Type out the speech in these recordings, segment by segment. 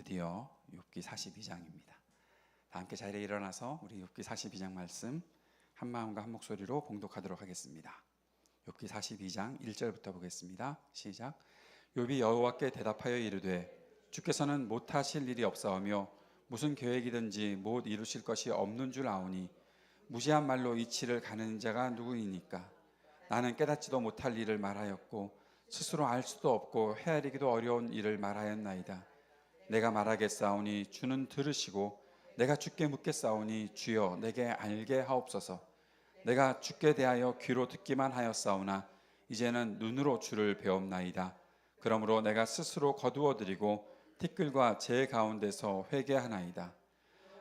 드디어 욥기 42장입니다. 다 함께 자리에 일어나서 우리 욥기 42장 말씀 한 마음과 한 목소리로 봉독하도록 하겠습니다. 욥기 42장 1절부터 보겠습니다. 시작. 욥이 여호와께 대답하여 이르되 주께서는 못하실 일이 없사오며 무슨 계획이든지 못 이루실 것이 없는 줄 아오니 무지한 말로 이치를 가는 자가 누구이니까. 나는 깨닫지도 못할 일을 말하였고 스스로 알 수도 없고 헤아리기도 어려운 일을 말하였나이다. 내가 말하겠사오니 주는 들으시고 내가 주께 묻겠사오니 주여 내게 알게 하옵소서. 내가 주께 대하여 귀로 듣기만 하였사오나 이제는 눈으로 주를 배옵나이다. 그러므로 내가 스스로 거두어드리고 티끌과 재 가운데서 회개하나이다.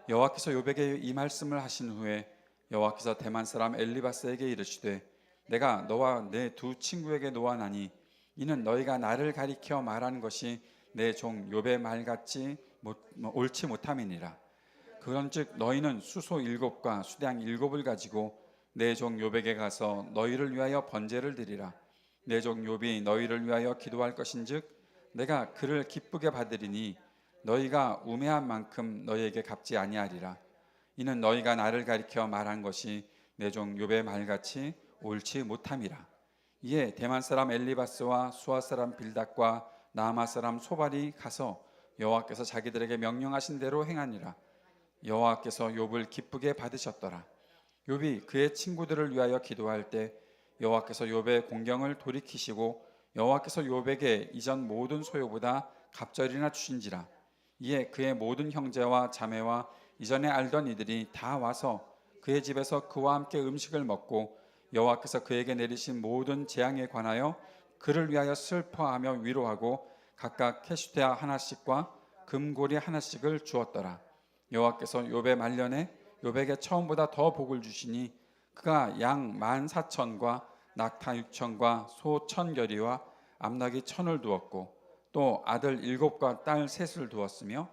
여호와께서 욥에게 이 말씀을 하신 후에 여호와께서 대만 사람 엘리바스에게 이르시되 내가 너와 내 두 친구에게 놓아나니 이는 너희가 나를 가리켜 말하는 것이 내 종 욥의 말같이 옳지 못함이니라. 그런즉 너희는 수소 7과 수량 7을 가지고 내 종 욥에게 가서 너희를 위하여 번제를 드리라. 내 종 욥이 너희를 위하여 기도할 것인즉 내가 그를 기쁘게 받으리니 너희가 우매한 만큼 너희에게 갚지 아니하리라. 이는 너희가 나를 가리켜 말한 것이 내 종 욥의 말같이 옳지 못함이라. 이에 대만 사람 엘리바스와 수아 사람 빌닷과 나아마 사람 소발이 가서 여호와께서 자기들에게 명령하신 대로 행하니라. 여호와께서 욥을 기쁘게 받으셨더라. 욥이 그의 친구들을 위하여 기도할 때 여호와께서 욥의 공경을 돌이키시고 여호와께서 욥에게 이전 모든 소요보다 갑절이나 주신지라. 이에 그의 모든 형제와 자매와 이전에 알던 이들이 다 와서 그의 집에서 그와 함께 음식을 먹고 여호와께서 그에게 내리신 모든 재앙에 관하여 그를 위하여 슬퍼하며 위로하고 각각 캐슈테아 하나씩과 금고리 하나씩을 주었더라. 여호와께서 욥의 말년에 욥에게 처음보다 더 복을 주시니 그가 양 14,000과 낙타 6,000과 소 1,000결이와 암낙이 1,000을 두었고 또 아들 7과 딸 3을 두었으며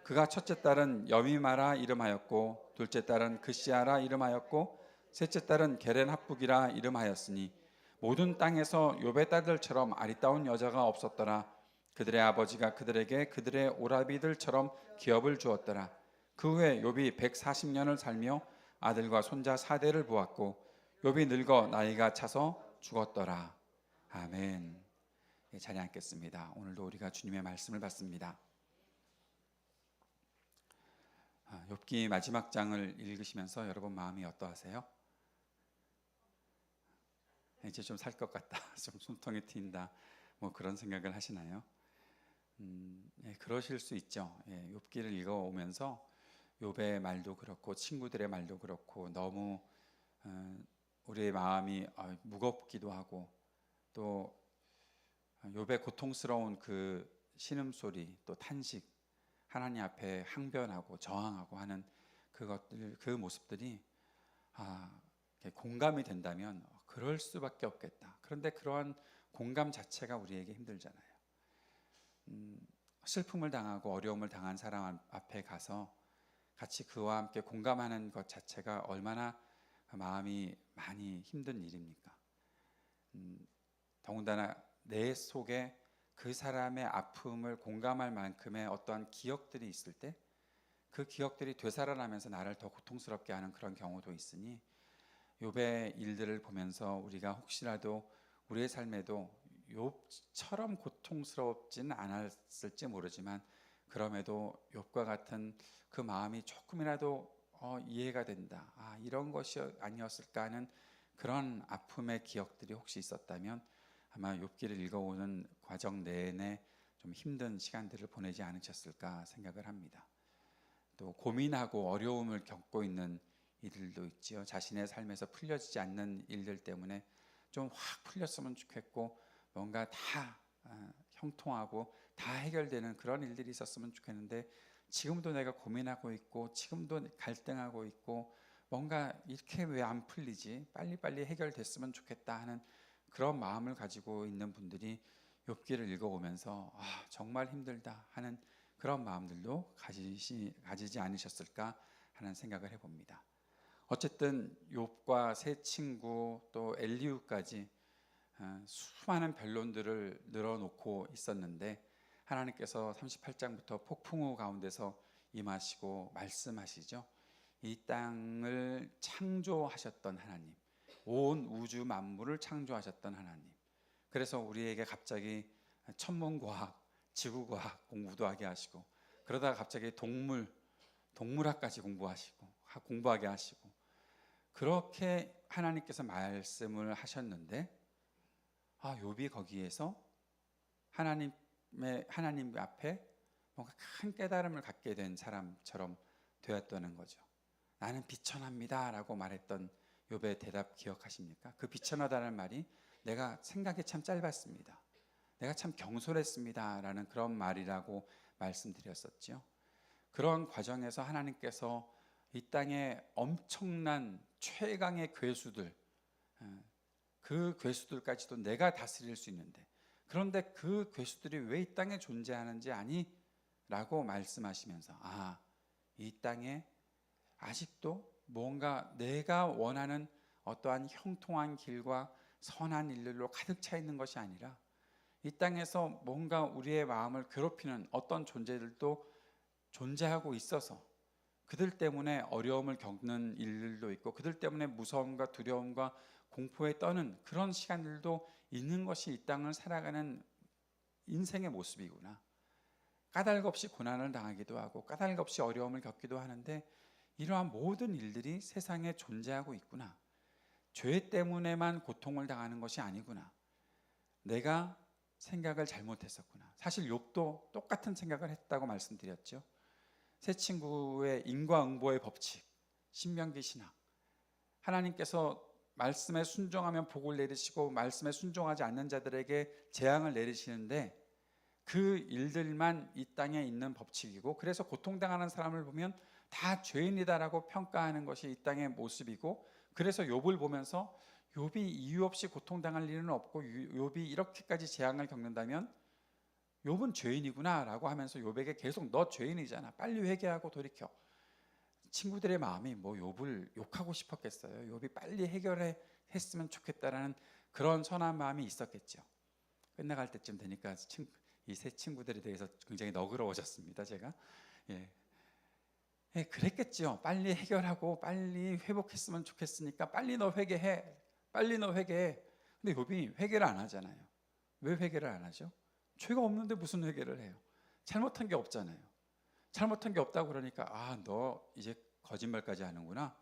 그가 첫째 딸은 여미마라 이름하였고 둘째 딸은 그시아라 이름하였고 셋째 딸은 게렌 합북이라 이름하였으니 모든 땅에서 욥의 딸들처럼 아리따운 여자가 없었더라. 그들의 아버지가 그들에게 그들의 오라비들처럼 기업을 주었더라. 그 후에 욥이 140년을 살며 아들과 손자 4대를 보았고 욥이 늙어 나이가 차서 죽었더라. 아멘. 자리에 앉겠습니다. 오늘도 우리가 주님의 말씀을 받습니다. 욥기 마지막 장을 읽으시면서 여러분 마음이 어떠하세요? 이제 좀 살 것 같다, 좀 숨통이 트인다, 뭐 그런 생각을 하시나요? 그러실 수 있죠. 욥기를 읽어오면서 욥의 말도 그렇고 친구들의 말도 그렇고 너무 우리의 마음이 무겁기도 하고 또 욥의 고통스러운 그 신음소리 또 탄식, 하나님 앞에 항변하고 저항하고 하는 그것들, 그 모습들이 공감이 된다면 그럴 수밖에 없겠다. 그런데 그러한 공감 자체가 우리에게 힘들잖아요. 슬픔을 당하고 어려움을 당한 사람 앞에 가서 같이 그와 함께 공감하는 것 자체가 얼마나 마음이 많이 힘든 일입니까? 더군다나 내 속에 그 사람의 아픔을 공감할 만큼의 어떠한 기억들이 있을 때 그 기억들이 되살아나면서 나를 더 고통스럽게 하는 그런 경우도 있으니 욥의 일들을 보면서 우리가 혹시라도 우리의 삶에도 욥처럼 고통스럽지는 않았을지 모르지만 그럼에도 욥과 같은 그 마음이 조금이라도 이해가 된다, 이런 것이 아니었을까 하는 그런 아픔의 기억들이 혹시 있었다면 아마 욥기를 읽어오는 과정 내내 좀 힘든 시간들을 보내지 않으셨을까 생각을 합니다. 또 고민하고 어려움을 겪고 있는 이들도 있지요. 자신의 삶에서 풀려지지 않는 일들 때문에 좀 확 풀렸으면 좋겠고 뭔가 다 형통하고 다 해결되는 그런 일들이 있었으면 좋겠는데 지금도 내가 고민하고 있고 지금도 갈등하고 있고 뭔가 이렇게 왜 안 풀리지? 빨리빨리 해결됐으면 좋겠다 하는 그런 마음을 가지고 있는 분들이 욥기를 읽어오면서 정말 힘들다 하는 그런 마음들도 가지지 않으셨을까 하는 생각을 해봅니다. 어쨌든 욥과 세 친구 또 엘리후까지 수많은 변론들을 늘어놓고 있었는데 하나님께서 38장부터 폭풍우 가운데서 임하시고 말씀하시죠. 이 땅을 창조하셨던 하나님, 온 우주 만물을 창조하셨던 하나님. 그래서 우리에게 갑자기 천문과학, 지구과학 공부도 하게 하시고, 그러다가 갑자기 동물학까지 공부하게 하시고, 그렇게 하나님께서 말씀을 하셨는데, 욥이 거기에서 하나님 앞에 뭔가 큰 깨달음을 갖게 된 사람처럼 되었다는 거죠. 나는 비천합니다라고 말했던 욥의 대답 기억하십니까? 그 비천하다는 말이 내가 생각이 참 짧았습니다, 내가 참 경솔했습니다라는 그런 말이라고 말씀드렸었죠. 그런 과정에서 하나님께서 이 땅에 엄청난 최강의 괴수들, 그 괴수들까지도 내가 다스릴 수 있는데, 그런데 그 괴수들이 왜 이 땅에 존재하는지 아니? 라고 말씀하시면서 이 땅에 아직도 뭔가 내가 원하는 어떠한 형통한 길과 선한 일들로 가득 차 있는 것이 아니라 이 땅에서 뭔가 우리의 마음을 괴롭히는 어떤 존재들도 존재하고 있어서 그들 때문에 어려움을 겪는 일들도 있고, 그들 때문에 무서움과 두려움과 공포에 떠는 그런 시간들도 있는 것이 이 땅을 살아가는 인생의 모습이구나. 까닭 없이 고난을 당하기도 하고 까닭 없이 어려움을 겪기도 하는데, 이러한 모든 일들이 세상에 존재하고 있구나. 죄 때문에만 고통을 당하는 것이 아니구나. 내가 생각을 잘못했었구나. 사실 욥도 똑같은 생각을 했다고 말씀드렸죠. 새 친구의 인과응보의 법칙, 신명기 신학. 하나님께서 말씀에 순종하면 복을 내리시고 말씀에 순종하지 않는 자들에게 재앙을 내리시는데, 그 일들만 이 땅에 있는 법칙이고, 그래서 고통당하는 사람을 보면 다 죄인이다라고 평가하는 것이 이 땅의 모습이고, 그래서 욥을 보면서 욥이 이유 없이 고통당할 일은 없고 욥이 이렇게까지 재앙을 겪는다면 욥은 죄인이구나 라고 하면서 욥에게 계속 너 죄인이잖아, 빨리 회개하고 돌이켜. 친구들의 마음이 뭐 욥을 욕하고 싶었겠어요. 욥이 빨리 해결했으면 좋겠다라는 그런 선한 마음이 있었겠죠. 끝나갈 때쯤 되니까 이 세 친구들에 대해서 굉장히 너그러워졌습니다, 제가. 그랬겠죠. 빨리 해결하고 빨리 회복했으면 좋겠으니까 빨리 너 회개해. 근데 욥이 회개를 안 하잖아요. 왜 회개를 안 하죠? 죄가 없는데 무슨 회개를 해요? 잘못한 게 없잖아요. 잘못한 게 없다고 그러니까 너 이제 거짓말까지 하는구나.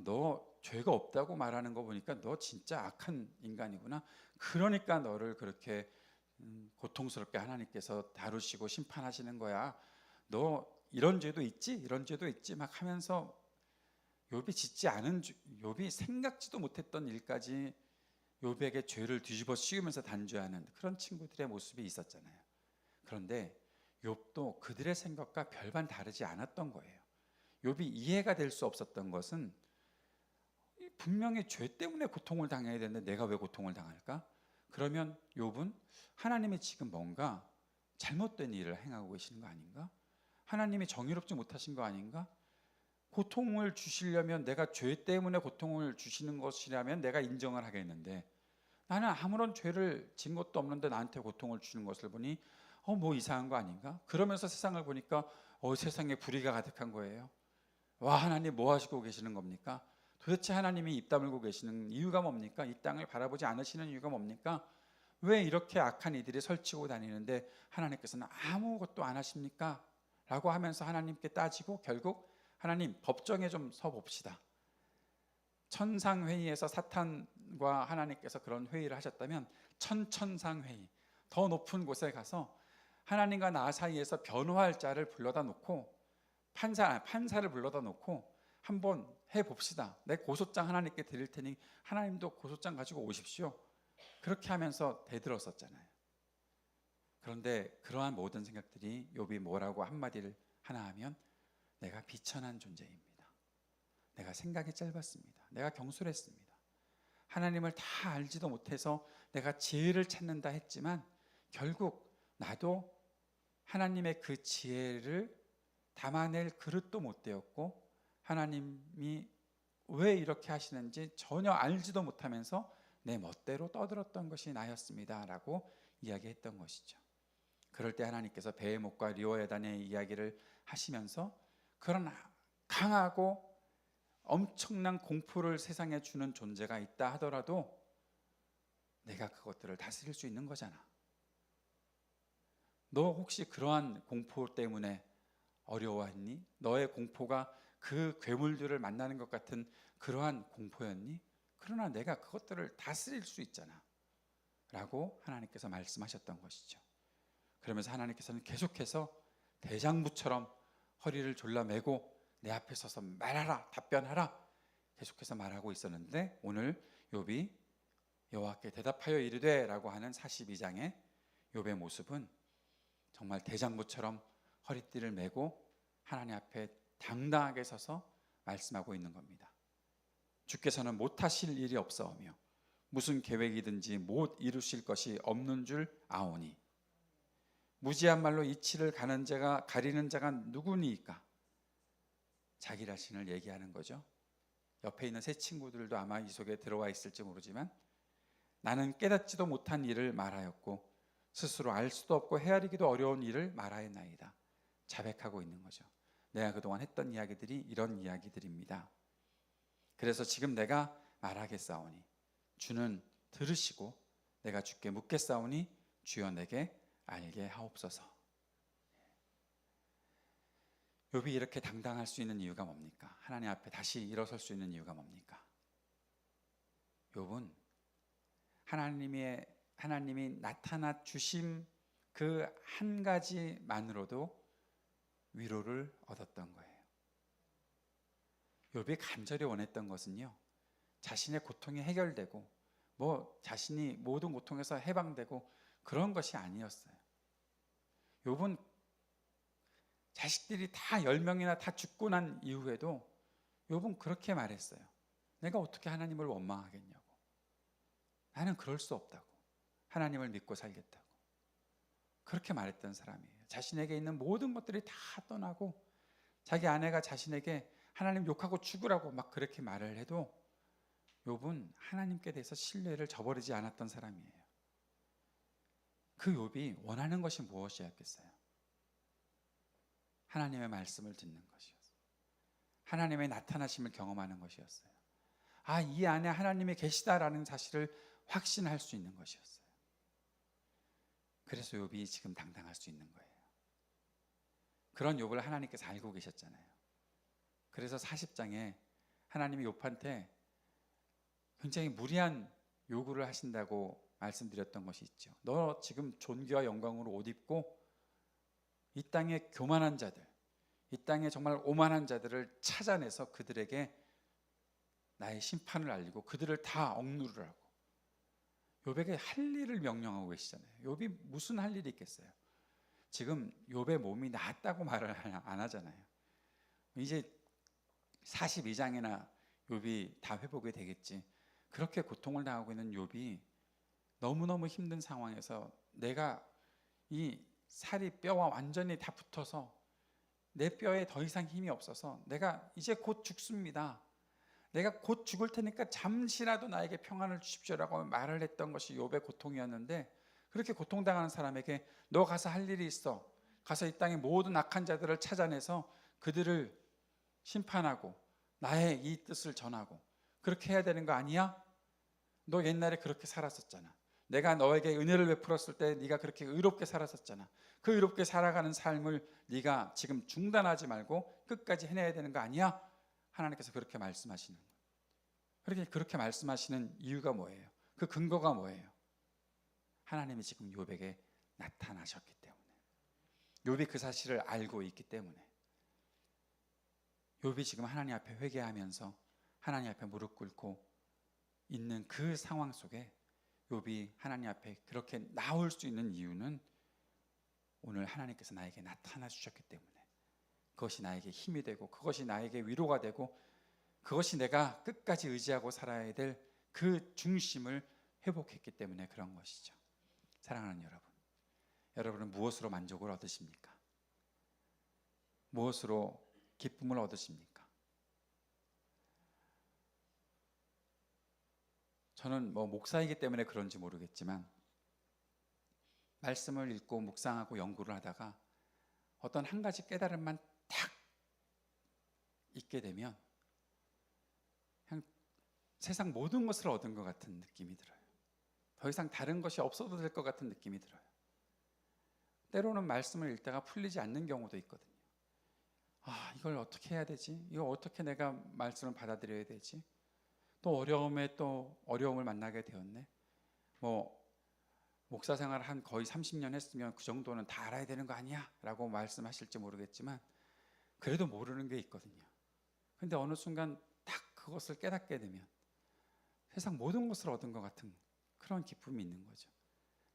너 죄가 없다고 말하는 거 보니까 너 진짜 악한 인간이구나. 그러니까 너를 그렇게 고통스럽게 하나님께서 다루시고 심판하시는 거야. 너 이런 죄도 있지 막 하면서 욥이 생각지도 못했던 일까지 욥에게 죄를 뒤집어 씌우면서 단죄하는 그런 친구들의 모습이 있었잖아요. 그런데 욥도 그들의 생각과 별반 다르지 않았던 거예요. 욥이 이해가 될 수 없었던 것은 분명히 죄 때문에 고통을 당해야 되는데 내가 왜 고통을 당할까? 그러면 욥은 하나님이 지금 뭔가 잘못된 일을 행하고 계시는 거 아닌가? 하나님이 정의롭지 못하신 거 아닌가? 고통을 주시려면, 내가 죄 때문에 고통을 주시는 것이라면 내가 인정을 하겠는데, 나는 아무런 죄를 진 것도 없는데 나한테 고통을 주는 것을 보니 뭐 이상한 거 아닌가? 그러면서 세상을 보니까 세상에 불의가 가득한 거예요. 와, 하나님 뭐 하시고 계시는 겁니까? 도대체 하나님이 입 다물고 계시는 이유가 뭡니까? 이 땅을 바라보지 않으시는 이유가 뭡니까? 왜 이렇게 악한 이들이 설치고 다니는데 하나님께서는 아무것도 안 하십니까? 라고 하면서 하나님께 따지고, 결국 하나님 법정에 좀 서 봅시다. 천상회의에서 사탄과 하나님께서 그런 회의를 하셨다면 천천상회의, 더 높은 곳에 가서 하나님과 나 사이에서 변호할 자를 불러다 놓고, 판사를 불러다 놓고 한번 해봅시다. 내 고소장 하나님께 드릴 테니 하나님도 고소장 가지고 오십시오. 그렇게 하면서 대들었었잖아요. 그런데 그러한 모든 생각들이 욥이 뭐라고 한마디를 하나 하면, 내가 비천한 존재입니다. 내가 생각이 짧았습니다. 내가 경솔했습니다. 하나님을 다 알지도 못해서 내가 지혜를 찾는다 했지만 결국 나도 하나님의 그 지혜를 담아낼 그릇도 못 되었고, 하나님이 왜 이렇게 하시는지 전혀 알지도 못하면서 내 멋대로 떠들었던 것이 나였습니다 라고 이야기했던 것이죠. 그럴 때 하나님께서 베헤목과 리오야단의 이야기를 하시면서 그런 강하고 엄청난 공포를 세상에 주는 존재가 있다 하더라도 내가 그것들을 다스릴 수 있는 거잖아. 너 혹시 그러한 공포 때문에 어려워했니? 너의 공포가 그 괴물들을 만나는 것 같은 그러한 공포였니? 그러나 내가 그것들을 다스릴 수 있잖아 라고 하나님께서 말씀하셨던 것이죠. 그러면서 하나님께서는 계속해서 대장부처럼 허리를 졸라매고 내 앞에 서서 말하라, 답변하라 계속해서 말하고 있었는데, 오늘 욥이 여호와께 대답하여 이르되 라고 하는 42장의 욥의 모습은 정말 대장부처럼 허리띠를 메고 하나님 앞에 당당하게 서서 말씀하고 있는 겁니다. 주께서는 못하실 일이 없사오며 무슨 계획이든지 못 이루실 것이 없는 줄 아오니 무지한 말로 이치를 가리는 자가 누구니이까? 자기 자신을 얘기하는 거죠. 옆에 있는 세 친구들도 아마 이 속에 들어와 있을지 모르지만 나는 깨닫지도 못한 일을 말하였고 스스로 알 수도 없고 헤아리기도 어려운 일을 말하였나이다. 자백하고 있는 거죠. 내가 그동안 했던 이야기들이 이런 이야기들입니다. 그래서 지금 내가 말하겠사오니 주는 들으시고 내가 주께 묻겠사오니 주여 내게 알게 하옵소서. 욥이 이렇게 당당할 수 있는 이유가 뭡니까? 하나님 앞에 다시 일어설 수 있는 이유가 뭡니까? 욥은 하나님이 나타나 주심 그 한 가지만으로도 위로를 얻었던 거예요. 욥이 간절히 원했던 것은요, 자신의 고통이 해결되고 자신이 모든 고통에서 해방되고 그런 것이 아니었어요. 욥은 자식들이 다 10명이나 다 죽고 난 이후에도 욥은 그렇게 말했어요. 내가 어떻게 하나님을 원망하겠냐고. 나는 그럴 수 없다고. 하나님을 믿고 살겠다고. 그렇게 말했던 사람이에요. 자신에게 있는 모든 것들이 다 떠나고 자기 아내가 자신에게 하나님 욕하고 죽으라고 막 그렇게 말을 해도 욥은 하나님께 대해서 신뢰를 저버리지 않았던 사람이에요. 그 욥이 원하는 것이 무엇이었겠어요? 하나님의 말씀을 듣는 것이었어요. 하나님의 나타나심을 경험하는 것이었어요. 이 안에 하나님이 계시다라는 사실을 확신할 수 있는 것이었어요. 그래서 욥이 지금 당당할 수 있는 거예요. 그런 욥을 하나님께서 알고 계셨잖아요. 그래서 40장에 하나님이 욥한테 굉장히 무리한 요구를 하신다고 말씀드렸던 것이 있죠. 너 지금 존귀와 영광으로 옷 입고 이 땅의 교만한 자들, 이 땅에 정말 오만한 자들을 찾아내서 그들에게 나의 심판을 알리고 그들을 다 억누르라고 욥에게 할 일을 명령하고 계시잖아요. 욥이 무슨 할 일이 있겠어요? 지금 욥의 몸이 나았다고 말을 안 하잖아요. 이제 42장이나 욥이 다 회복이 되겠지. 그렇게 고통을 당하고 있는 욥이 너무너무 힘든 상황에서 내가 이 살이 뼈와 완전히 다 붙어서 내 뼈에 더 이상 힘이 없어서 내가 이제 곧 죽습니다. 내가 곧 죽을 테니까 잠시라도 나에게 평안을 주십시오라고 말을 했던 것이 욥의 고통이었는데, 그렇게 고통당하는 사람에게 너 가서 할 일이 있어. 가서 이 땅의 모든 악한 자들을 찾아내서 그들을 심판하고 나의 이 뜻을 전하고 그렇게 해야 되는 거 아니야? 너 옛날에 그렇게 살았었잖아. 내가 너에게 은혜를 베풀었을 때 네가 그렇게 의롭게 살았었잖아. 그 의롭게 살아가는 삶을 네가 지금 중단하지 말고 끝까지 해내야 되는 거 아니야? 하나님께서 그렇게 말씀하시는 거예요. 그렇게 말씀하시는 이유가 뭐예요? 그 근거가 뭐예요? 하나님이 지금 욥에게 나타나셨기 때문에, 욥이 그 사실을 알고 있기 때문에, 욥이 지금 하나님 앞에 회개하면서 하나님 앞에 무릎 꿇고 있는 그 상황 속에 욥이 하나님 앞에 그렇게 나올 수 있는 이유는 오늘 하나님께서 나에게 나타나 주셨기 때문에, 그것이 나에게 힘이 되고 그것이 나에게 위로가 되고 그것이 내가 끝까지 의지하고 살아야 될 그 중심을 회복했기 때문에 그런 것이죠. 사랑하는 여러분, 여러분은 무엇으로 만족을 얻으십니까? 무엇으로 기쁨을 얻으십니까? 저는 목사이기 때문에 그런지 모르겠지만 말씀을 읽고 묵상하고 연구를 하다가 어떤 한 가지 깨달음만 딱 있게 되면 그냥 세상 모든 것을 얻은 것 같은 느낌이 들어요. 더 이상 다른 것이 없어도 될 것 같은 느낌이 들어요. 때로는 말씀을 읽다가 풀리지 않는 경우도 있거든요. 이걸 어떻게 해야 되지? 이거 어떻게 내가 말씀을 받아들여야 되지? 또 어려움을 만나게 되었네. 목사 생활 한 거의 30년 했으면 그 정도는 다 알아야 되는 거 아니야? 라고 말씀하실지 모르겠지만 그래도 모르는 게 있거든요. 근데 어느 순간 딱 그것을 깨닫게 되면 세상 모든 것을 얻은 것 같은 그런 기쁨이 있는 거죠.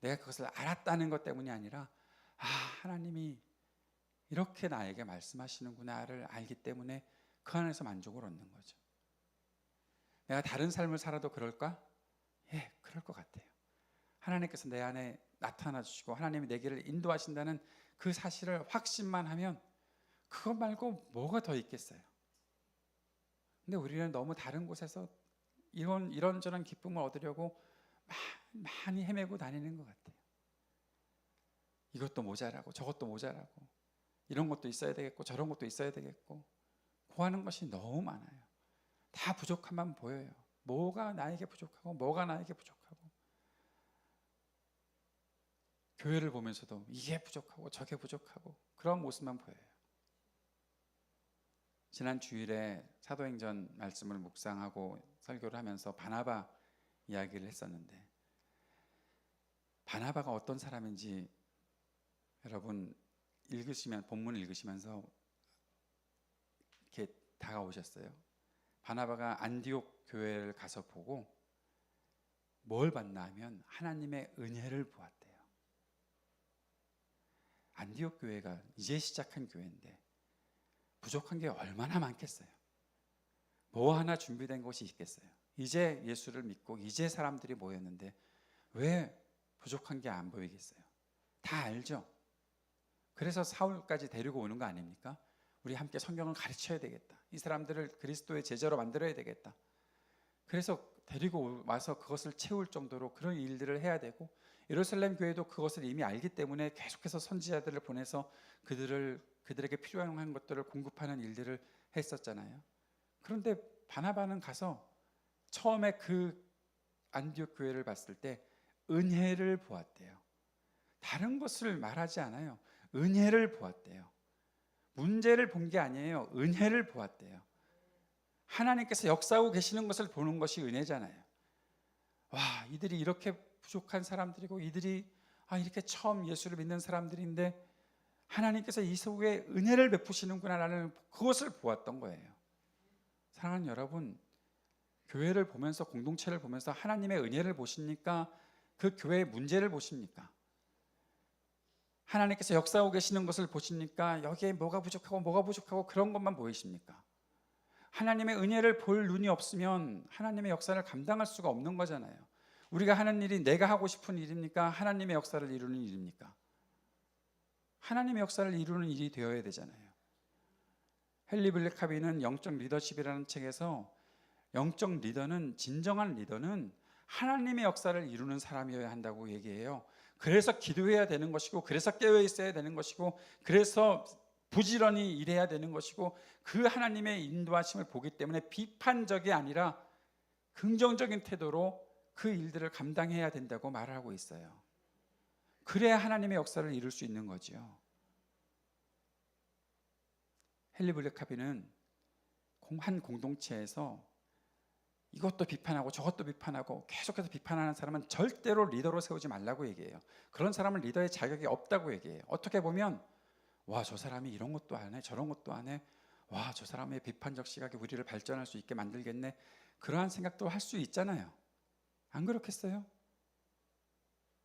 내가 그것을 알았다는 것 때문이 아니라 하나님이 이렇게 나에게 말씀하시는구나를 알기 때문에 그 안에서 만족을 얻는 거죠. 내가 다른 삶을 살아도 그럴까? 예, 그럴 것 같아요. 하나님께서 내 안에 나타나 주시고 하나님이 내 길을 인도하신다는 그 사실을 확신만 하면 그것 말고 뭐가 더 있겠어요. 근데 우리는 너무 다른 곳에서 이런저런 기쁨을 얻으려고 많이 헤매고 다니는 것 같아요. 이것도 모자라고 저것도 모자라고 이런 것도 있어야 되겠고 저런 것도 있어야 되겠고 구하는 것이 너무 많아요. 다 부족함만 보여요. 뭐가 나에게 부족하고 뭐가 나에게 부족하고 교회를 보면서도 이게 부족하고 저게 부족하고 그런 모습만 보여요. 지난 주일에 사도행전 말씀을 묵상하고 설교를 하면서 바나바 이야기를 했었는데 바나바가 어떤 사람인지 여러분 본문을 읽으시면서 이렇게 다가오셨어요. 바나바가 안디옥 교회를 가서 보고 뭘 봤나 하면 하나님의 은혜를 보았대요. 안디옥 교회가 이제 시작한 교회인데 부족한 게 얼마나 많겠어요. 뭐 하나 준비된 것이 있겠어요. 이제 예수를 믿고 이제 사람들이 모였는데 왜 부족한 게 안 보이겠어요. 다 알죠. 그래서 사울까지 데리고 오는 거 아닙니까? 우리 함께 성경을 가르쳐야 되겠다. 이 사람들을 그리스도의 제자로 만들어야 되겠다. 그래서 데리고 와서 그것을 채울 정도로 그런 일들을 해야 되고 예루살렘 교회도 그것을 이미 알기 때문에 계속해서 선지자들을 보내서 그들에게 필요한 것들을 공급하는 일들을 했었잖아요. 그런데 바나바는 가서 처음에 그 안디옥 교회를 봤을 때 은혜를 보았대요. 다른 것을 말하지 않아요. 은혜를 보았대요. 문제를 본 게 아니에요. 은혜를 보았대요. 하나님께서 역사하고 계시는 것을 보는 것이 은혜잖아요. 이들이 이렇게 부족한 사람들이고 이들이 이렇게 처음 예수를 믿는 사람들인데 하나님께서 이 속에 은혜를 베푸시는구나라는 그것을 보았던 거예요. 사랑하는 여러분, 교회를 보면서 공동체를 보면서 하나님의 은혜를 보십니까? 그 교회의 문제를 보십니까? 하나님께서 역사하고 계시는 것을 보십니까? 여기에 뭐가 부족하고 그런 것만 보이십니까? 하나님의 은혜를 볼 눈이 없으면 하나님의 역사를 감당할 수가 없는 거잖아요. 우리가 하는 일이 내가 하고 싶은 일입니까? 하나님의 역사를 이루는 일입니까? 하나님의 역사를 이루는 일이 되어야 되잖아요. 헨리 블랙카비는 영적 리더십이라는 책에서 영적 리더는 진정한 리더는 하나님의 역사를 이루는 사람이어야 한다고 얘기해요. 그래서 기도해야 되는 것이고 그래서 깨어 있어야 되는 것이고 그래서 부지런히 일해야 되는 것이고 그 하나님의 인도하심을 보기 때문에 비판적이 아니라 긍정적인 태도로 그 일들을 감당해야 된다고 말하고 있어요. 그래야 하나님의 역사를 이룰 수 있는 거죠. 헨리 블랙카비는 한 공동체에서 이것도 비판하고 저것도 비판하고 계속해서 비판하는 사람은 절대로 리더로 세우지 말라고 얘기해요. 그런 사람은 리더의 자격이 없다고 얘기해요. 어떻게 보면 저 사람이 이런 것도 안 해 저런 것도 안 해 저 사람의 비판적 시각이 우리를 발전할 수 있게 만들겠네 그러한 생각도 할 수 있잖아요. 안 그렇겠어요?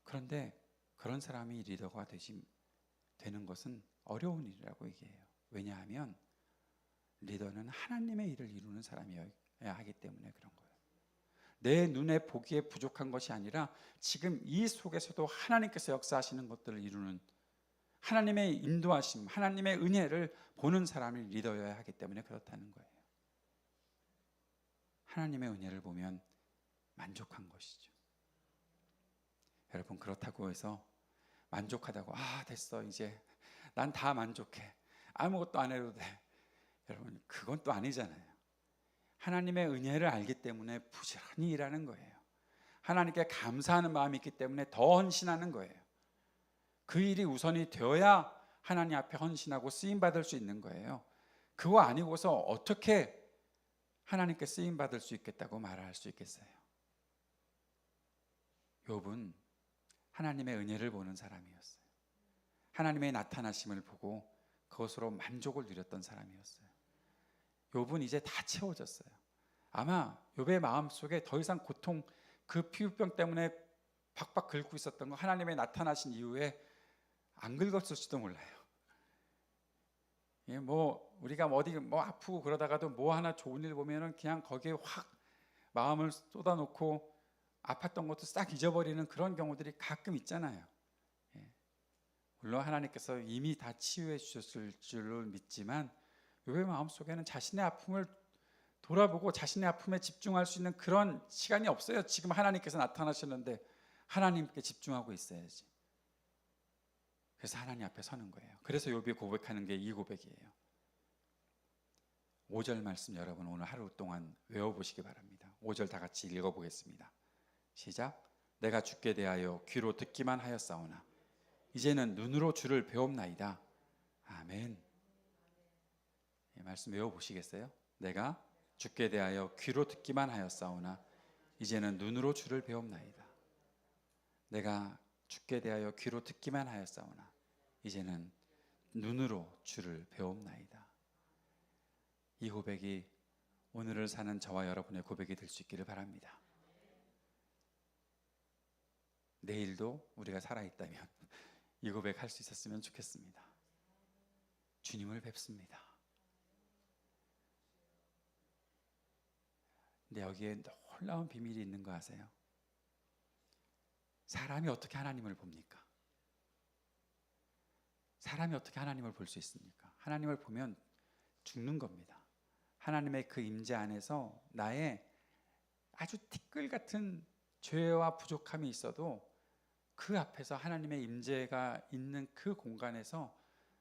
그런데 그런 사람이 리더가 되는 것은 어려운 일이라고 얘기해요. 왜냐하면 리더는 하나님의 일을 이루는 사람이어야 하기 때문에 그런 거예요. 내 눈에 보기에 부족한 것이 아니라 지금 이 속에서도 하나님께서 역사하시는 것들을 이루는 하나님의 인도하심, 하나님의 은혜를 보는 사람이 리더여야 하기 때문에 그렇다는 거예요. 하나님의 은혜를 보면 만족한 것이죠. 여러분, 그렇다고 해서 만족하다고 됐어 이제 난 다 만족해 아무것도 안 해도 돼. 여러분 그건 또 아니잖아요. 하나님의 은혜를 알기 때문에 부지런히 일하는 거예요. 하나님께 감사하는 마음이 있기 때문에 더 헌신하는 거예요. 그 일이 우선이 되어야 하나님 앞에 헌신하고 쓰임받을 수 있는 거예요. 그거 아니고서 어떻게 하나님께 쓰임받을 수 있겠다고 말할 수 있겠어요? 욥은 하나님의 은혜를 보는 사람이었어요. 하나님의 나타나심을 보고 그것으로 만족을 누렸던 사람이었어요. 욥은 이제 다 채워졌어요. 아마 욥의 마음속에 더 이상 고통, 그 피부병 때문에 박박 긁고 있었던 거 하나님의 나타나신 이후에 안 긁었을지도 몰라요. 뭐 우리가 어디 뭐 아프고 그러다가도 뭐 하나 좋은 일 보면은 그냥 거기에 확 마음을 쏟아놓고 아팠던 것도 싹 잊어버리는 그런 경우들이 가끔 있잖아요. 물론 하나님께서 이미 다 치유해 주셨을 줄로 믿지만 욥의 마음속에는 자신의 아픔을 돌아보고 자신의 아픔에 집중할 수 있는 그런 시간이 없어요. 지금 하나님께서 나타나셨는데 하나님께 집중하고 있어야지. 그래서 하나님 앞에 서는 거예요. 그래서 욥이 고백하는 게 이 고백이에요. 5절 말씀 여러분 오늘 하루 동안 외워보시기 바랍니다. 5절 다 같이 읽어보겠습니다. 시작. 내가 주께 대하여 귀로 듣기만 하였사오나 이제는 눈으로 주를 배웁나이다. 아멘. 이 말씀 외워보시겠어요? 내가 주께 대하여 귀로 듣기만 하였사오나 이제는 눈으로 주를 배웁나이다. 내가 주께 대하여 귀로 듣기만 하였사오나 이제는 눈으로 주를 배웁나이다. 이 고백이 오늘을 사는 저와 여러분의 고백이 될 수 있기를 바랍니다. 내일도 우리가 살아있다면 이 고백 할 수 있었으면 좋겠습니다. 주님을 뵙습니다. 근데 여기에 놀라운 비밀이 있는 거 아세요? 사람이 어떻게 하나님을 봅니까? 사람이 어떻게 하나님을 볼 수 있습니까? 하나님을 보면 죽는 겁니다. 하나님의 그 임재 안에서 나의 아주 티끌 같은 죄와 부족함이 있어도 그 앞에서 하나님의 임재가 있는 그 공간에서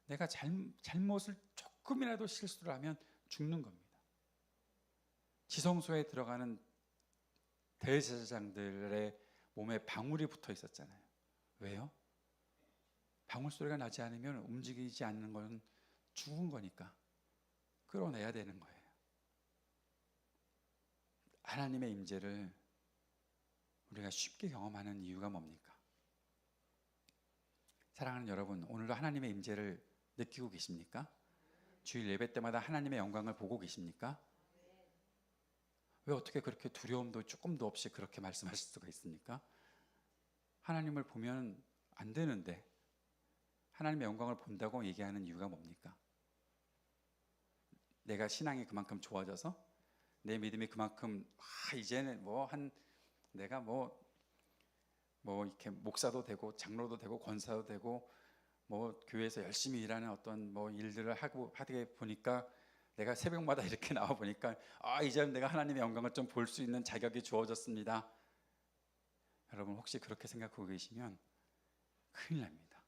내가 잘못을 조금이라도 실수를 하면 죽는 겁니다. 지성소에 들어가는 대제사장들의 몸에 방울이 붙어 있었잖아요. 왜요? 방울 소리가 나지 않으면 움직이지 않는 건 죽은 거니까 끌어내야 되는 거예요. 하나님의 임재를 우리가 쉽게 경험하는 이유가 뭡니까? 사랑하는 여러분, 오늘도 하나님의 임재를 느끼고 계십니까? 주일 예배 때마다 하나님의 영광을 보고 계십니까? 왜 어떻게 그렇게 두려움도 조금도 없이 그렇게 말씀하실 수가 있습니까? 하나님을 보면 안 되는데 하나님의 영광을 본다고 얘기하는 이유가 뭡니까? 내가 신앙이 그만큼 좋아져서 내 믿음이 그만큼 이제는 내가 이렇게 목사도 되고 장로도 되고 권사도 되고 교회에서 열심히 일하는 어떤 일들을 하게 보니까 내가 새벽마다 이렇게 나와 보니까 이제 내가 하나님의 영광을 좀 볼 수 있는 자격이 주어졌습니다. 여러분 혹시 그렇게 생각하고 계시면 큰일 납니다.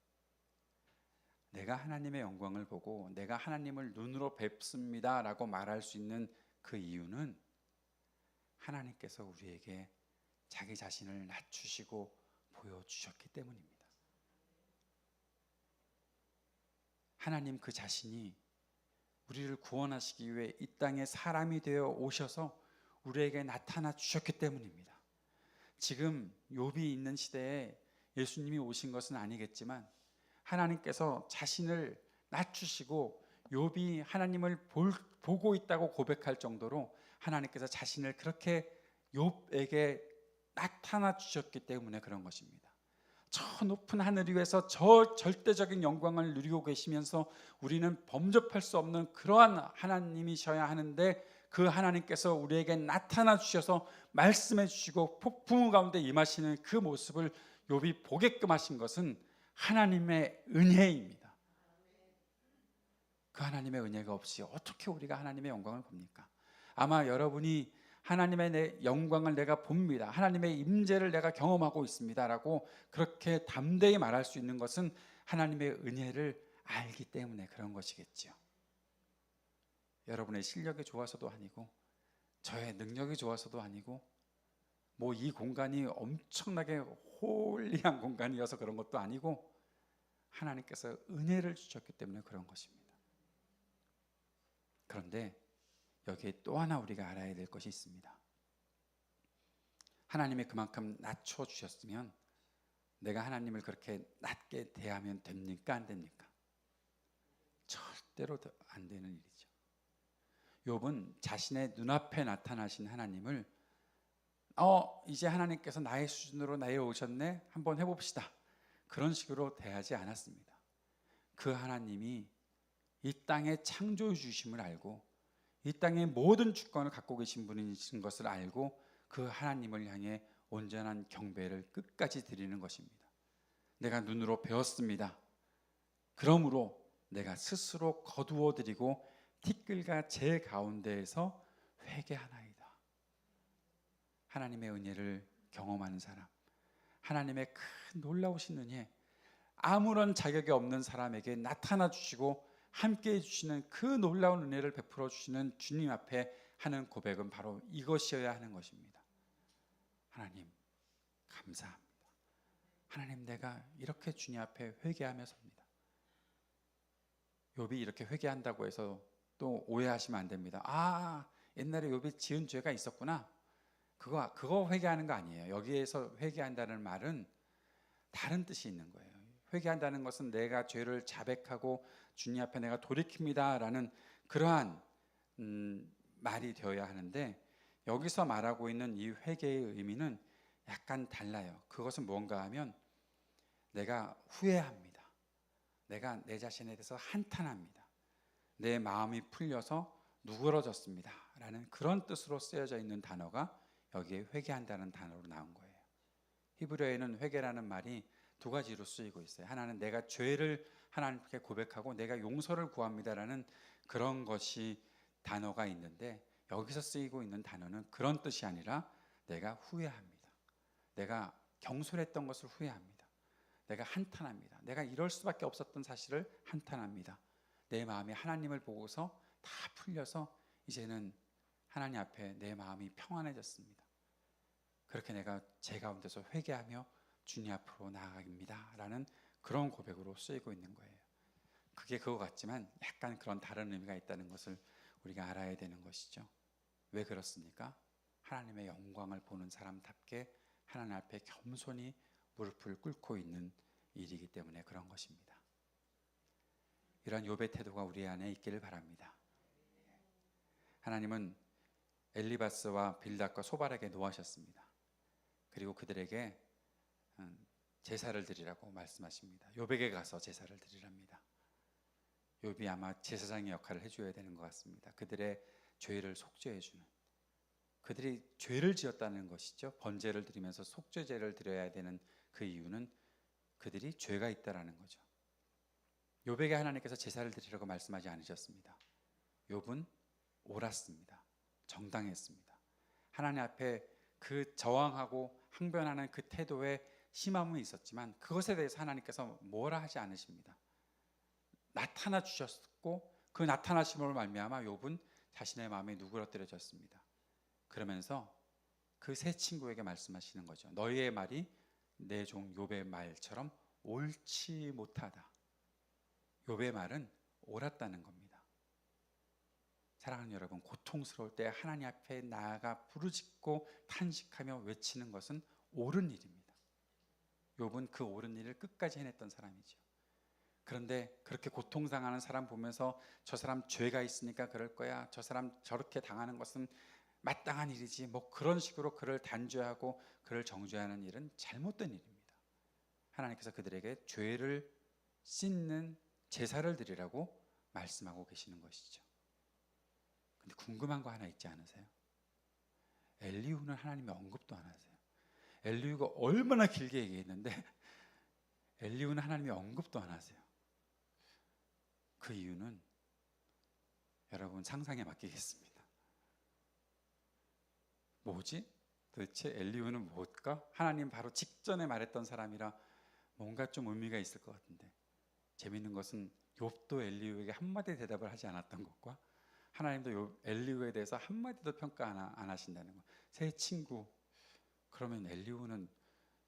내가 하나님의 영광을 보고 내가 하나님을 눈으로 뵙습니다 라고 말할 수 있는 그 이유는 하나님께서 우리에게 자기 자신을 낮추시고 보여주셨기 때문입니다. 하나님 그 자신이 우리를 구원하시기 위해 이 땅에 사람이 되어 오셔서 우리에게 나타나 주셨기 때문입니다. 지금 욥이 있는 시대에 예수님이 오신 것은 아니겠지만 하나님께서 자신을 낮추시고 욥이 하나님을 보고 있다고 고백할 정도로 하나님께서 자신을 그렇게 욥에게 나타나 주셨기 때문에 그런 것입니다. 저 높은 하늘 위에서 저 절대적인 영광을 누리고 계시면서 우리는 범접할 수 없는 그러한 하나님이셔야 하는데 그 하나님께서 우리에게 나타나 주셔서 말씀해 주시고 폭풍 가운데 임하시는 그 모습을 욥이 보게끔 하신 것은 하나님의 은혜입니다. 그 하나님의 은혜가 없이 어떻게 우리가 하나님의 영광을 봅니까? 아마 여러분이 하나님의 내 영광을 내가 봅니다. 하나님의 임재를 내가 경험하고 있습니다라고 그렇게 담대히 말할 수 있는 것은 하나님의 은혜를 알기 때문에 그런 것이겠죠. 여러분의 실력이 좋아서도 아니고 저의 능력이 좋아서도 아니고 뭐 이 공간이 엄청나게 홀리한 공간이어서 그런 것도 아니고 하나님께서 은혜를 주셨기 때문에 그런 것입니다. 그런데 여기에 또 하나 우리가 알아야 될 것이 있습니다. 하나님이 그만큼 낮춰주셨으면 내가 하나님을 그렇게 낮게 대하면 됩니까? 안 됩니까? 절대로 안 되는 일이죠. 욥은 자신의 눈앞에 나타나신 하나님을 이제 하나님께서 나의 수준으로 나에 오셨네, 한번 해봅시다, 그런 식으로 대하지 않았습니다. 그 하나님이 이 땅의 창조주 주심을 알고 이 땅의 모든 주권을 갖고 계신 분이신 것을 알고 그 하나님을 향해 온전한 경배를 끝까지 드리는 것입니다. 내가 눈으로 배웠습니다. 그러므로 내가 스스로 거두어 드리고 티끌과 재 가운데에서 회개하나이다. 하나님의 은혜를 경험하는 사람, 하나님의 큰 놀라우신 은혜, 아무런 자격이 없는 사람에게 나타나 주시고 함께해 주시는 그 놀라운 은혜를 베풀어 주시는 주님 앞에 하는 고백은 바로 이것이어야 하는 것입니다. 하나님 감사합니다. 하나님 내가 이렇게 주님 앞에 회개하며 섭니다. 욥이 이렇게 회개한다고 해서 또 오해하시면 안 됩니다. 옛날에 욥이 지은 죄가 있었구나, 그거 회개하는 거 아니에요. 여기에서 회개한다는 말은 다른 뜻이 있는 거예요. 회개한다는 것은 내가 죄를 자백하고 주님 앞에 내가 돌이킵니다 라는 그러한 말이 되어야 하는데, 여기서 말하고 있는 이 회개의 의미는 약간 달라요. 그것은 뭔가 하면 내가 후회합니다. 내가 내 자신에 대해서 한탄합니다. 내 마음이 풀려서 누그러졌습니다 라는 그런 뜻으로 쓰여져 있는 단어가 여기에 회개한다는 단어로 나온 거예요. 히브리어에는 회개라는 말이 두 가지로 쓰이고 있어요. 하나는 내가 죄를 하나님께 고백하고 내가 용서를 구합니다라는 그런 것이 단어가 있는데, 여기서 쓰이고 있는 단어는 그런 뜻이 아니라 내가 후회합니다. 내가 경솔했던 것을 후회합니다. 내가 한탄합니다. 내가 이럴 수밖에 없었던 사실을 한탄합니다. 내 마음이 하나님을 보고서 다 풀려서 이제는 하나님 앞에 내 마음이 평안해졌습니다. 그렇게 내가 제 가운데서 회개하며 주님 앞으로 나아갑니다 라는 그런 고백으로 쓰이고 있는 거예요. 그게 그거 같지만 약간 그런 다른 의미가 있다는 것을 우리가 알아야 되는 것이죠. 왜 그렇습니까? 하나님의 영광을 보는 사람답게 하나님 앞에 겸손히 무릎을 꿇고 있는 일이기 때문에 그런 것입니다. 이런 욥의 태도가 우리 안에 있기를 바랍니다. 하나님은 엘리바스와 빌닷과 소발에게 노하셨습니다. 그리고 그들에게 제사를 드리라고 말씀하십니다. 욥에게 가서 제사를 드리랍니다. 욥이 아마 제사장의 역할을 해줘야 되는 것 같습니다. 그들의 죄를 속죄해주는, 그들이 죄를 지었다는 것이죠. 번제를 드리면서 속죄제를 드려야 되는 그 이유는 그들이 죄가 있다라는 거죠. 욥에게 하나님께서 제사를 드리라고 말씀하지 않으셨습니다. 욥은 옳았습니다. 정당했습니다. 하나님 앞에 그 저항하고 항변하는 그 태도에 심함은 있었지만 그것에 대해서 하나님께서 뭐라 하지 않으십니다. 나타나 주셨고 그 나타나심으로 말미암아 욥은 자신의 마음에 누그러뜨려졌습니다. 그러면서 그 세 친구에게 말씀하시는 거죠. 너희의 말이 내 종 욥의 말처럼 옳지 못하다. 욥의 말은 옳았다는 겁니다. 사랑하는 여러분, 고통스러울 때 하나님 앞에 나아가 부르짖고 탄식하며 외치는 것은 옳은 일입니다. 욥은 그 옳은 일을 끝까지 해냈던 사람이죠. 그런데 그렇게 고통당하는 사람 보면서 저 사람 죄가 있으니까 그럴 거야, 저 사람 저렇게 당하는 것은 마땅한 일이지, 뭐 그런 식으로 그를 단죄하고 그를 정죄하는 일은 잘못된 일입니다. 하나님께서 그들에게 죄를 씻는 제사를 드리라고 말씀하고 계시는 것이죠. 근데 궁금한 거 하나 있지 않으세요? 엘리후는 하나님의 언급도 안 하세요. 엘리후가 얼마나 길게 얘기했는데 엘리후는 하나님의 언급도 안 하세요. 그 이유는 여러분 상상에 맡기겠습니다. 뭐지? 도대체 엘리후는 뭘까? 하나님 바로 직전에 말했던 사람이라 뭔가 좀 의미가 있을 것 같은데, 재밌는 것은 욥도 엘리후에게 한마디 대답을 하지 않았던 것과 하나님도 엘리후에 대해서 한마디도 평가 안 하신다는 것. 새 친구, 그러면 엘리후는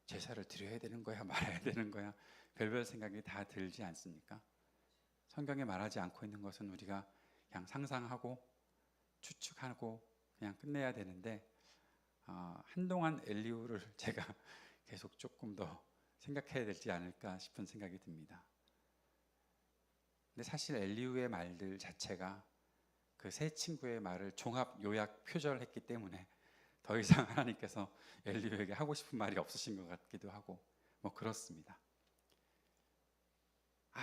제사를 드려야 되는 거야, 말아야 되는 거야? 별별 생각이 다 들지 않습니까? 성경에 말하지 않고 있는 것은 우리가 그냥 상상하고 추측하고 그냥 끝내야 되는데, 한동안 엘리후를 제가 계속 조금 더 생각해야 되지 않을까 싶은 생각이 듭니다. 근데 사실 엘리후의 말들 자체가 그 세 친구의 말을 종합 요약 표절했기 때문에 더 이상 하나님께서 엘리후에게 하고 싶은 말이 없으신 것 같기도 하고 뭐 그렇습니다.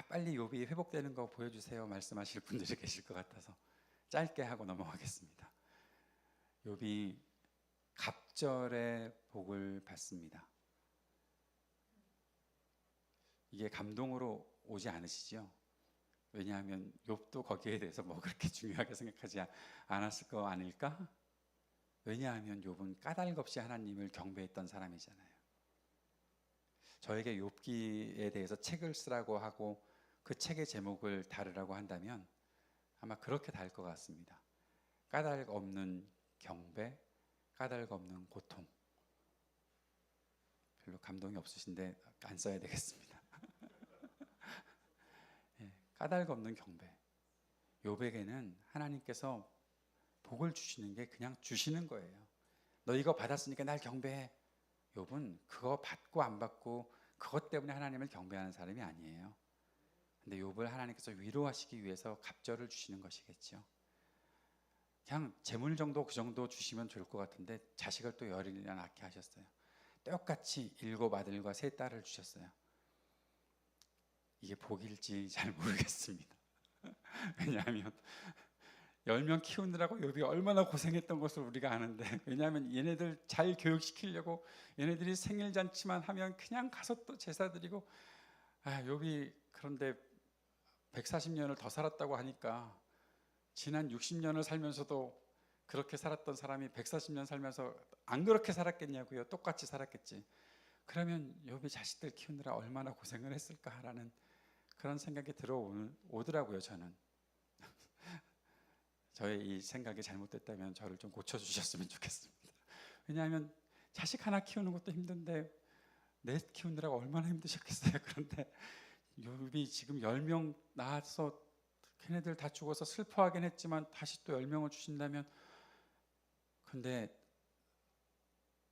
빨리 욥이 회복되는 거 보여주세요 말씀하실 분들이 계실 것 같아서 짧게 하고 넘어가겠습니다. 욥이 갑절의 복을 받습니다. 이게 감동으로 오지 않으시죠? 왜냐하면 욥도 거기에 대해서 뭐 그렇게 중요하게 생각하지 않았을 거 아닐까? 왜냐하면 욥은 까닭 없이 하나님을 경배했던 사람이잖아요. 저에게 욥기에 대해서 책을 쓰라고 하고 그 책의 제목을 다루라고 한다면 아마 그렇게 달 것 같습니다. 까닭 없는 경배, 까닭 없는 고통. 별로 감동이 없으신데 안 써야 되겠습니다. 까닭 없는 경배. 욥에게는 하나님께서 복을 주시는 게 그냥 주시는 거예요. 너 이거 받았으니까 날 경배해. 욥은 그거 받고 안 받고 그것 때문에 하나님을 경배하는 사람이 아니에요. 근데 욥을 하나님께서 위로하시기 위해서 갑절을 주시는 것이겠죠. 그냥 재물 정도 그 정도 주시면 좋을 것 같은데 자식을 또 열이나 낳게 하셨어요. 똑같이 7 아들과 3 딸을 주셨어요. 이게 복일지 잘 모르겠습니다. 왜냐하면 10명 키우느라고 욥이 얼마나 고생했던 것을 우리가 아는데, 왜냐하면 얘네들 잘 교육시키려고 얘네들이 생일잔치만 하면 그냥 가서 또 제사 드리고, 욥이 그런데 140년을 더 살았다고 하니까 지난 60년을 살면서도 그렇게 살았던 사람이 140년 살면서 안 그렇게 살았겠냐고요. 똑같이 살았겠지. 그러면 욥이 자식들 키우느라 얼마나 고생을 했을까라는 그런 생각이 들어오더라고요. 저는 저의 이 생각이 잘못됐다면 저를 좀 고쳐주셨으면 좋겠습니다. 왜냐하면 자식 하나 키우는 것도 힘든데 넷 키우느라고 얼마나 힘드셨겠어요. 그런데 욥이 지금 10명 낳아서 걔네들 다 죽어서 슬퍼하긴 했지만 다시 또 10명을 주신다면, 근데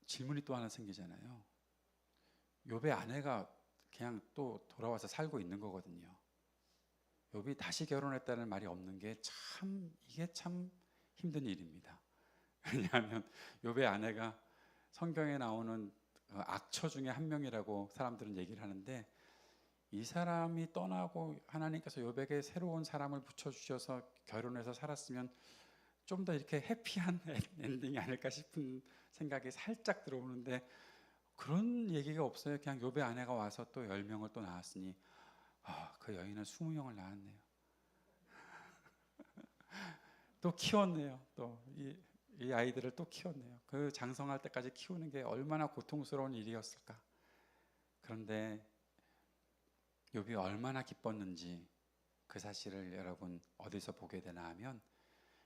질문이 또 하나 생기잖아요. 욥의 아내가 그냥 또 돌아와서 살고 있는 거거든요. 욥이 다시 결혼했다는 말이 없는 게 이게 참 힘든 일입니다. 왜냐하면 욥의 아내가 성경에 나오는 악처 중에 한 명이라고 사람들은 얘기를 하는데, 이 사람이 떠나고 하나님께서 욥에게 새로운 사람을 붙여주셔서 결혼해서 살았으면 좀 더 이렇게 해피한 엔딩이 아닐까 싶은 생각이 살짝 들어오는데 그런 얘기가 없어요. 그냥 욥의 아내가 와서 또 10명을 또 낳았으니 그 여인은 20명을 낳았네요. 또 키웠네요. 또 이 아이들을 또 키웠네요. 그 장성할 때까지 키우는 게 얼마나 고통스러운 일이었을까. 그런데 욥이 얼마나 기뻤는지 그 사실을 여러분 어디서 보게 되나 하면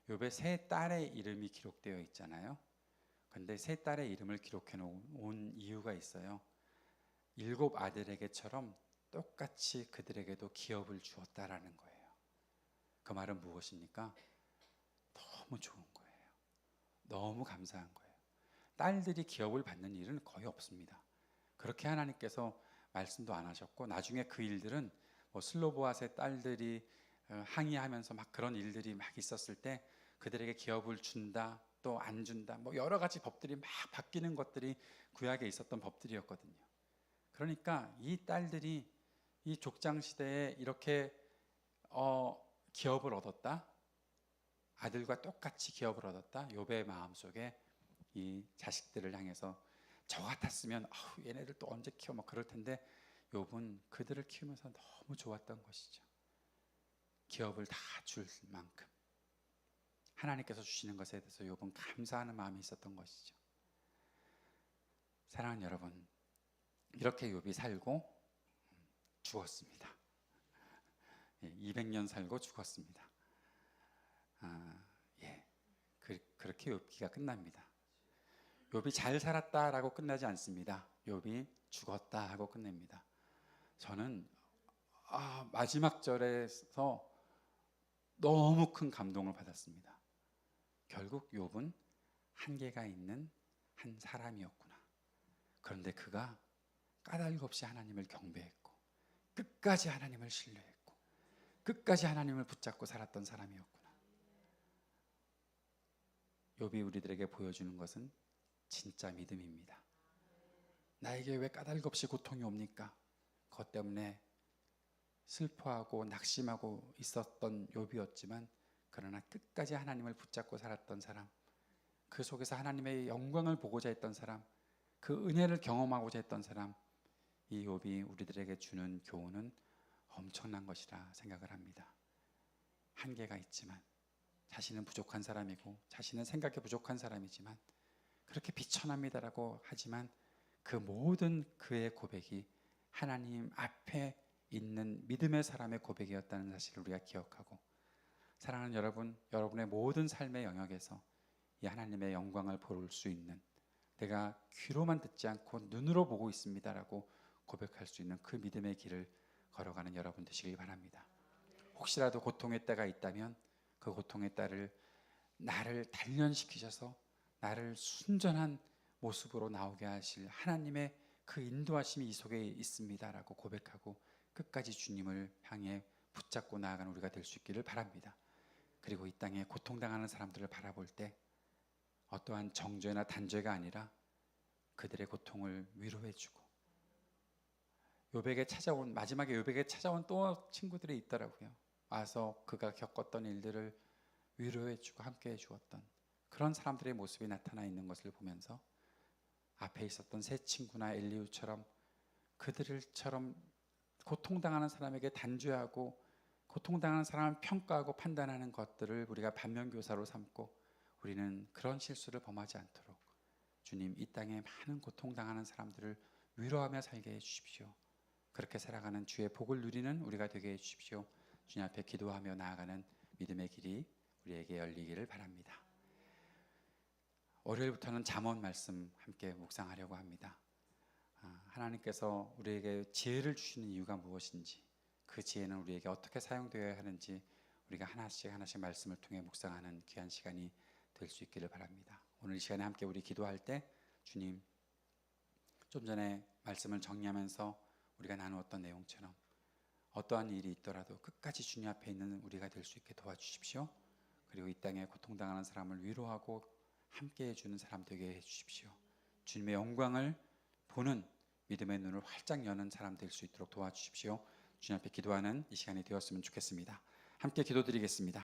욥의 3 딸의 이름이 기록되어 있잖아요. 근데 3 딸의 이름을 기록해 놓은 이유가 있어요. 7 아들에게처럼 똑같이 그들에게도 기업을 주었다라는 거예요. 그 말은 무엇입니까? 너무 좋은 거예요. 너무 감사한 거예요. 딸들이 기업을 받는 일은 거의 없습니다. 그렇게 하나님께서 말씀도 안 하셨고, 나중에 그 일들은 뭐 슬로보앗의 딸들이 항의하면서 막 그런 일들이 막 있었을 때 그들에게 기업을 준다 또 안 준다 뭐 여러 가지 법들이 막 바뀌는 것들이 구약에 있었던 법들이었거든요. 그러니까 이 딸들이 이 족장 시대에 이렇게 기업을 얻었다, 아들과 똑같이 기업을 얻었다, 욥의 마음속에 이 자식들을 향해서 저 같았으면 얘네들 또 언제 키워 막 그럴 텐데, 욥은 그들을 키우면서 너무 좋았던 것이죠. 기업을 다 줄 만큼 하나님께서 주시는 것에 대해서 욥은 감사하는 마음이 있었던 것이죠. 사랑하는 여러분, 이렇게 욥이 살고 죽었습니다. 200년 살고 죽었습니다. 그렇게 욥기가 끝납니다. 욥이 잘 살았다라고 끝나지 않습니다. 욥이 죽었다 하고 끝냅니다. 저는 마지막 절에서 너무 큰 감동을 받았습니다. 결국 욥은 한계가 있는 한 사람이었구나. 그런데 그가 까닭 없이 하나님을 경배했고 끝까지 하나님을 신뢰했고 끝까지 하나님을 붙잡고 살았던 사람이었구나. 욥이 우리들에게 보여주는 것은 진짜 믿음입니다. 나에게 왜 까닭 없이 고통이 옵니까? 그것 때문에 슬퍼하고 낙심하고 있었던 욥이었지만 그러나 끝까지 하나님을 붙잡고 살았던 사람, 그 속에서 하나님의 영광을 보고자 했던 사람, 그 은혜를 경험하고자 했던 사람, 이 욥이 우리들에게 주는 교훈은 엄청난 것이라 생각을 합니다. 한계가 있지만, 자신은 부족한 사람이고 자신은 생각에 부족한 사람이지만 그렇게 비천합니다라고 하지만 그 모든 그의 고백이 하나님 앞에 있는 믿음의 사람의 고백이었다는 사실을 우리가 기억하고, 사랑하는 여러분, 여러분의 모든 삶의 영역에서 이 하나님의 영광을 볼 수 있는, 내가 귀로만 듣지 않고 눈으로 보고 있습니다라고 고백할 수 있는 그 믿음의 길을 걸어가는 여러분 되시길 바랍니다. 혹시라도 고통의 때가 있다면 그 고통의 때를 나를 단련시키셔서 나를 순전한 모습으로 나오게 하실 하나님의 그 인도하심이 이 속에 있습니다라고 고백하고 끝까지 주님을 향해 붙잡고 나아가는 우리가 될 수 있기를 바랍니다. 그리고 이 땅에 고통당하는 사람들을 바라볼 때 어떠한 정죄나 단죄가 아니라 그들의 고통을 위로해주고, 마지막에 욥에게 찾아온 또 친구들이 있더라고요. 와서 그가 겪었던 일들을 위로해주고 함께해 주었던 그런 사람들의 모습이 나타나 있는 것을 보면서 앞에 있었던 세 친구나 엘리후처럼 그들처럼 고통당하는 사람에게 단죄하고 고통당하는 사람을 평가하고 판단하는 것들을 우리가 반면교사로 삼고 우리는 그런 실수를 범하지 않도록 주님, 이 땅에 많은 고통당하는 사람들을 위로하며 살게 해주십시오. 그렇게 살아가는 주의 복을 누리는 우리가 되게 해주십시오. 주님 앞에 기도하며 나아가는 믿음의 길이 우리에게 열리기를 바랍니다. 월요일부터는 잠언 말씀 함께 묵상하려고 합니다. 하나님께서 우리에게 지혜를 주시는 이유가 무엇인지, 그 지혜는 우리에게 어떻게 사용되어야 하는지 우리가 하나씩 말씀을 통해 묵상하는 귀한 시간이 될 수 있기를 바랍니다. 오늘 이 시간에 함께 우리 기도할 때 주님, 좀 전에 말씀을 정리하면서 우리가 나누었던 내용처럼 어떠한 일이 있더라도 끝까지 주님 앞에 있는 우리가 될 수 있게 도와주십시오. 그리고 이 땅에 고통당하는 사람을 위로하고 함께 해주는 사람 되게 해주십시오. 주님의 영광을 보는 믿음의 눈을 활짝 여는 사람 될 수 있도록 도와주십시오. 주님 앞에 기도하는 이 시간이 되었으면 좋겠습니다. 함께 기도드리겠습니다.